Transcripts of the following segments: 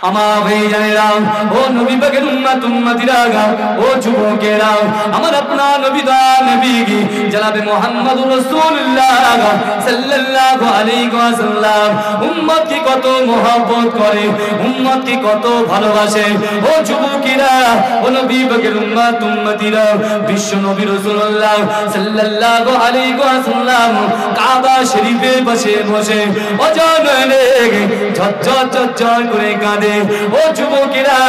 আমার ভাইজানেরা, ও নবী পাকের উম্মত উম্মতিরা, ও যুবকেরা, আমার আপনার নবী দা নবী জনাবে মুহাম্মদুর রাসূলুল্লাহ সাল্লাল্লাহু আলাইহি ওয়াসাল্লাম উম্মত কি কত মহব্বত করে, উম্মত কি কত ভালোবাসে। ও যুবকেরা, ও নবী পাকের উম্মত উম্মতিরা, বিশ্ব নবী রাসূলুল্লাহ সাল্লাল্লাহু আলাইহি ওয়াসাল্লাম কাবা শরীফে বসে বসে অজানে ঝরঝর ঝরঝর করে কাঁদে। ও যুবকেরা,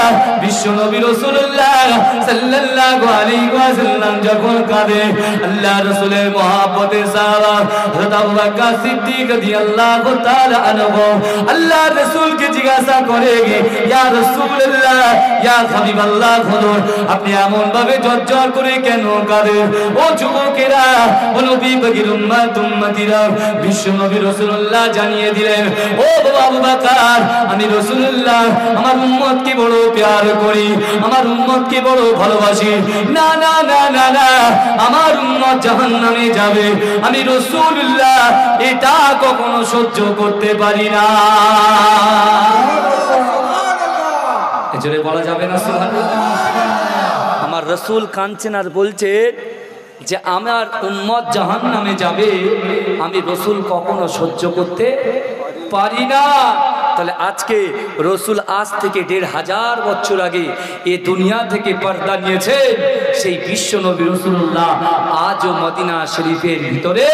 বিশ্ব নবী রাসূলুল্লাহ সাল্লাল্লাহু আলাইহি ওয়াসাল্লাম যখন কাঁদে, আল্লাহ রাসূলের মহব্বতের সাহাবা হযরত আবু বকর সিদ্দিক রাদিয়াল্লাহু তাআলা আনহু আল্লাহ রাসূলকে জিজ্ঞাসা করে, ইয়া রাসূলুল্লাহ, ইয়া হাবিবাল্লাহ, হুজুর আপনি এমন ভাবে ঝরঝর করে কেন কাঁদেন? ও যুবকেরা, ও নবী পাকের উম্মত উম্মতিরা, বিশ্ব নবী রাসূলুল্লাহ জানিয়ে দিলেন, ও আবু বকর, আমি রাসূলুল্লাহ আমার উম্মতকে বড় প্যার করি, আমার উম্মতকে বড় ভালোবাসি। না না না না না, আমার উম্মত জাহান্নামে যাবে, আমি রাসূলুল্লাহ এটা কখনো সহ্য করতে পারি না। এজন্য বলা যাবে না সুবহানাল্লাহ। আমার রাসূল কাঁদছেন আর বলছে যে আমার উম্মত জাহান্নামে যাবে, আমি রাসূল কখনো সহ্য করতে পারি না। তাহলে আজকে রসুল আজ থেকে ১৫০০ বছর আগে এ দুনিয়া থেকে পর্দা নিয়েছে, সেই বিশ্ব নবী রাসূলুল্লাহ আজও মদিনা শরীফের ভিতরে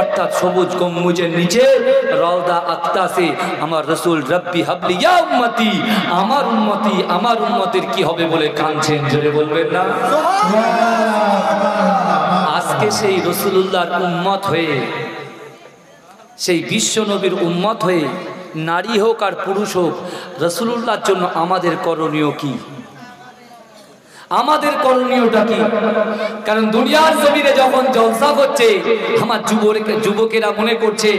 অর্থাৎ সবুজ গম্বুজের নিচে রওদা আক্তাসে আমার রসুল রব্বি হাবলি ইয়া উম্মতি, আমার উম্মতি আমার উম্মতের কি হবে বলে কাঁদছেন। জোরে বলবেন না? আজকে সেই রসুলুল্লাহর উম্মত হয়ে, সেই বিশ্ব নবীর উম্মত হয়ে, নারী হোক আর পুরুষ হোক, রাসূলুল্লাহর জন্য আমাদের করণীয় কি? আমাদের করণীয়টা কি? কারণ দুনিয়ার জমিনে যখন জলসা হচ্ছে, আমার যুবকেরা মনে করছে,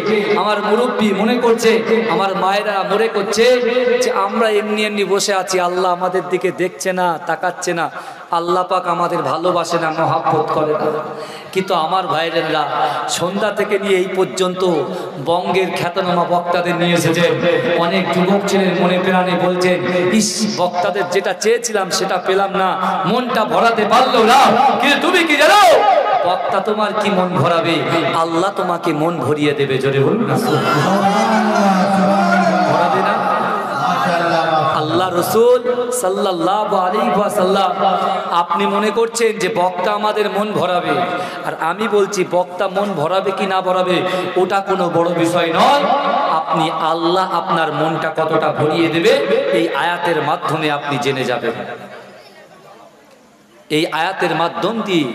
আমার মুরব্বী মনে করছে, আমার মায়েরা মনে করছে যে আমরা এমনি এমনি বসে আছি, আল্লাহ আমাদের দিকে দেখছে না, তাকাচ্ছে না, আল্লাহ পাক আমাদের ভালোবাসে না, মহব্বত করে না। কিন্তু আমার ভাইয়েরা সন্ধ্যা থেকে নিয়ে এই পর্যন্ত বঙ্গের খ্যাতনামা বক্তাদের নিয়ে এসেছে। অনেক যুবক ছেলের মনে প্রাণে বলছেন, ইস বক্তাদের যেটা চেয়েছিলাম সেটা পেলাম না, মনটা ভরাতে পারলো না। কিন্তু তুমি কি জানো, বক্তা তোমার কি মন ভরাবে, আল্লাহ তোমাকে মন ভরিয়ে দেবে। জোরে বলুন না ভরাবে না? আল্লাহ রসুল সাল্লাল্লাহু আলাইহি ওয়াসাল্লাম, আপনি মনে করছেন যে বক্তা আমাদের মন ভরাবে, আর আমি বলছি বক্তা মন ভরাবে কি না ভরাবে ওটা কোনো বড় বিষয় নয়। আপনি আল্লাহ আপনার মনটা কতটা ভরিয়ে দেবে এই আয়াতের মাধ্যমে আপনি জেনে যাবেন। এই আয়াতের মাধ্যম দিয়ে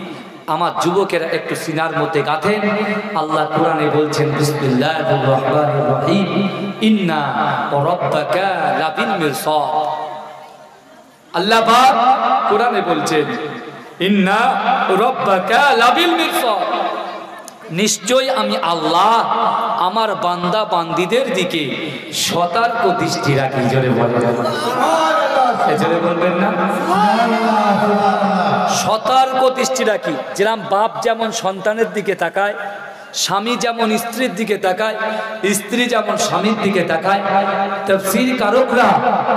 আমার যুবকেরা একটু সিনার মধ্যে গাঁথেন। আল্লাহ কোরআনে বলছেন, বিসমিল্লাহির রহমানির রহিম, ইন্না রাব্বাকা লাবিল মিরসাদ। আল্লাহ পাক কোরআনে বলছেন, ইন্না রাব্বাকা লাবিল মিরসাদ, নিশ্চয় আমি আল্লাহ আমার বান্দা বান্দীদের দিকে সতর্ক দৃষ্টি রাখি। জোরে বলেন সুবহানাল্লাহ। জোরে বলবেন না? সতর্ক দৃষ্টি রাখি। যেরকম বাপ যেমন সন্তানের দিকে তাকায়, স্বামী যেমন স্ত্রীর দিকে তাকায়, স্ত্রী যেমন স্বামীর দিকে তাকায়, তাফসীর কারকরা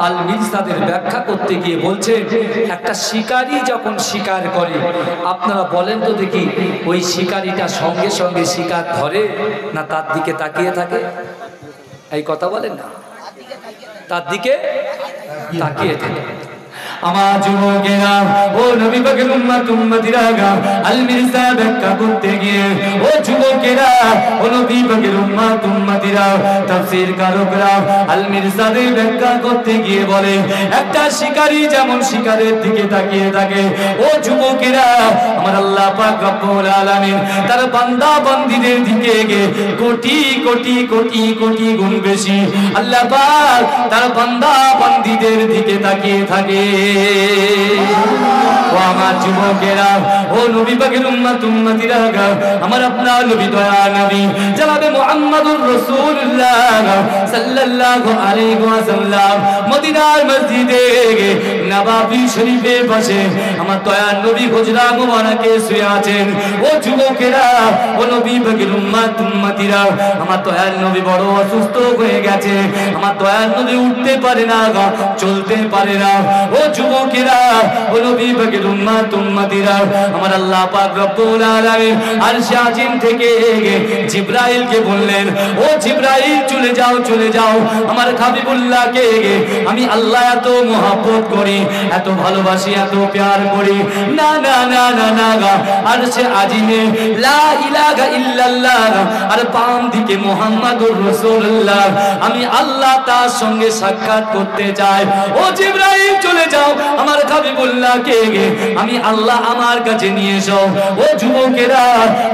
আল মিরসাদের ব্যাখ্যা করতে গিয়ে বলছে, একটা শিকারী যখন শিকার করে, আপনারা বলেন তো দেখি, ওই শিকারীটা সঙ্গে সঙ্গে শিকার ধরে না তার দিকে তাকিয়ে থাকে? এই কথা বলেন না, তার দিকে তাকিয়ে থাকে। আমার যুবকেরা, ও নবী পাকের উম্মত উম্মতিরা, আল মিরসা ব্যাখ্যা করতে গিয়ে, ও যুবকেরা, ও নবী পাকের উম্মত উম্মতিরা, তাফসীর কারকরা আল মিরসাদের ব্যাখ্যা করতে গিয়ে বলে, একটা শিকারী যেমন শিকারের দিকে তাকিয়ে থাকে, ও যুবকেরা, আমার আল্লাহ পাক রব্বুল আলামিন তার বান্দা বান্দীদের দিকে কোটি কোটি কোটি কোটি গুণ বেশি আল্লাহ পাক তার বান্দা বান্দীদের দিকে তাকিয়ে থাকে। ও আমার যুবকেরা, ও নবী পাকের উম্মত উম্মতিরা, আমার আপনার নবী দয়া নবী জনাবে মুহাম্মদুর রাসূলুল্লাহ সাল্লাল্লাহু আলাইহি ওয়াসাল্লাম মদিনার মসজিদে নববী শরীফের পাশে আমার দয়ার নবী হুজরা মুবারকে শুয়ে আছেন। ও যুবকেরা, ও নবী পাকের উম্মতিরা, আমার দয়ার নবী বড় অসুস্থ হয়ে গেছে। আমার দয়ার নবী উঠতে পারে না, চলতে পারে না। ও যুবকেরা, ও নবী পাকের উম্মতিরা, আমার আল্লাহ পাক রব্বুল আলামিন আরশে আজিম থেকে জিবরাইলকে বললেন, ও জিবরাইল চলে যাও, চলে যাও। আমার হাবিবুল্লাহকে আমি আল্লাহ এত মহব্বত করি, এত ভালোবাসি, এত প্যার করি। না না না না না, আরশে আজিমে লা ইলাহা ইল্লাল্লাহ আর বাম দিকে মুহাম্মাদুর রাসূলুল্লাহ, আমি আল্লাহ তার সঙ্গে সাক্ষাৎ করতে চাই। ও জিবরাইল চলে যাও, আমার হাবিবুল্লাহকে আমি আল্লাহ আমার কাছে নিয়ে এসো। ও যুবকেরা,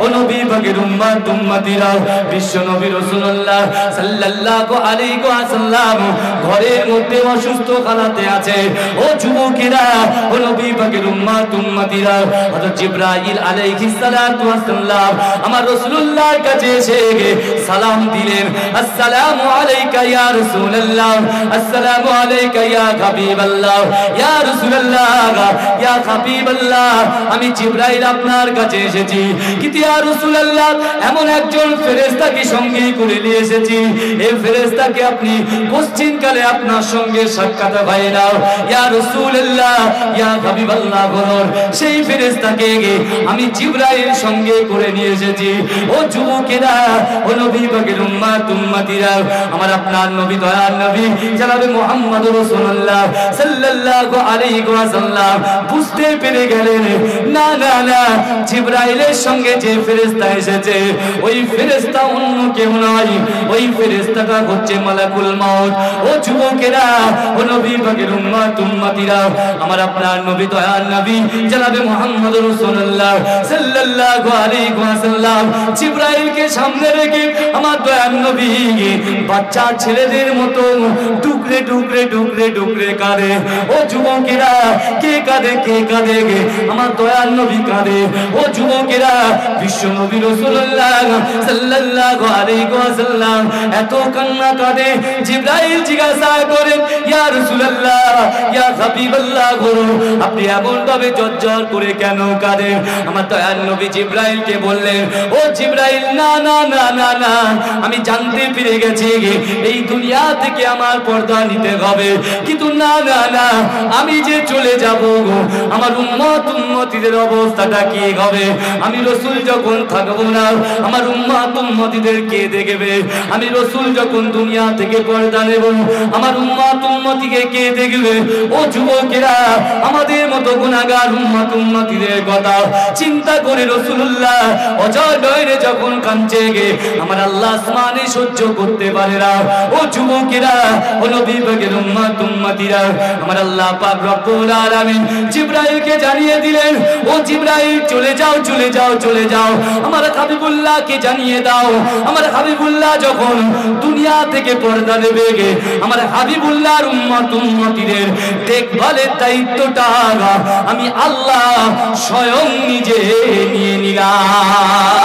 ও নবী পাকের উম্মতিরা, বিশ্ব নবী রাসূলুল্লাহ সাল্লাল্লাহু আলাইহি ওয়াসাল্লাম ঘরের মধ্যে অসুস্থ হালাতে আছে। ও যুবকেরা, ও নবী পাকের উম্মতিরা, হযরত জিবরাইল আলাইহিস সালাতু ওয়াসসালাম আমার রাসূলুল্লাহর কাছে এসে সালাম দিলেন, আসসালামু আলাইকা ইয়া রাসূলুল্লাহ, আসসালামু আলাইকা ইয়া হাবিবাল্লাহ, ইয়া রাসূলুল্লাহ, ইয়া হাবিবাল্লাহ, আমি জিবরাইল আপনার কাছে এসেছি, কিন্তু ইয়া রাসূলুল্লাহ এমন একজন ফেরেশতাকে সঙ্গে করে নিয়ে এসেছি, এই ফেরেশতাকে আপনি পশ্চিমকালে আপনার সঙ্গে সাক্ষাৎ হয় না। ইয়া রাসূলুল্লাহ, ইয়া হাবিবাল্লাহ বলুন, সেই ফেরেশতাকে আমি জিবরাইল সঙ্গে করে নিয়ে এসেছি। ও যুবকেরা, ও নবী পাকের উম্মতিরা, আমার আপনার নবী দয়ার নবী জনাবে মুহাম্মদুর রাসূলুল্লাহ সাল্লাল্লাহু আলাইহি ওয়াসাল্লাম বুঝতে পেরে গেলেন, না না না, জিবরাইলের সঙ্গে যে ফেরেশতা এসেছে ওই ফেরেশতা অন্য কেউ নয়, ওই ফেরেশতাটা হচ্ছে মালাকুল মউত। ও যুবকেরা, ও নবী পাকের উম্মতিরা, আমার আপনার নবী দয়ার নবী জনাবে মুহাম্মদুর রাসূলুল্লাহ সাল্লাল্লাহু আলাইহি ওয়াসাল্লাম জিবরাইলকে সামনে রেখে আমার দয়ার নবী বাচ্চা ছেলেদের মতো টুকরে টুকরে টুকরে টুকরে কাঁদে। ও যুবকেরা, কে কাঁদে, কে কাঁদে? আমার দয়ার নবী কাঁদে। ও যুবকেরা, বিশ্ব নবী রাসূলুল্লাহ সাল্লাল্লাহু আলাইহি ওয়াসাল্লাম এত কান্না কাঁদে। জিবরাইল জিজ্ঞাসা করেন, ইয়া রাসূলুল্লাহ, ইয়া হাবিবাল্লাহ, আপনি এমন ভাবে জর্জর করে কেন কাঁদেন? আমার দয়ার নবী জিবরাইলকে বললেন, ও জিবরাইল, না না না না না, আমি জানতে পেরে গেছি এই দুনিয়া থেকে আমার পর্দা নিতে হবে, কিন্তু না না না, আমি যে চলে যাব আমার উম্মতিদের অবস্থাটা কি হবে? আমি রাসূল যখন থাকবো না, আমার উম্মতিদের কে দেখবে? আমি রাসূল যখন দুনিয়া থেকে পর্দা নেব, আমার উম্মতিকে কে দেখবে? ও যুবকেরা, আমাদের মতো গুনাহগার উম্মতিদের কথা চিন্তা করে রাসূলুল্লাহ অজয় নয়নে যখন কাঁদছে আমার আল্লাহ আসমানে সহ্য করতে পারে না। ও যুবকেরা, ও নবী পাকের উম্মতিরা, আমার আল্লাহ পাক রব্বুল আলামিন জিবরাইলকে জানিয়ে দিলেন, ও জিবরাইল চলে যাও, চলে যাও, চলে যাও, আমার হাবিবুল্লাহকে জানিয়ে দাও, আমার হাবিবুল্লাহ যখন দুনিয়া থেকে পর্দা নেবে আমার হাবিবুল্লাহর উম্মতিদের দেখভালের দায়িত্বটা আমি আল্লাহ স্বয়ং নিজে নিয়ে নিলাম।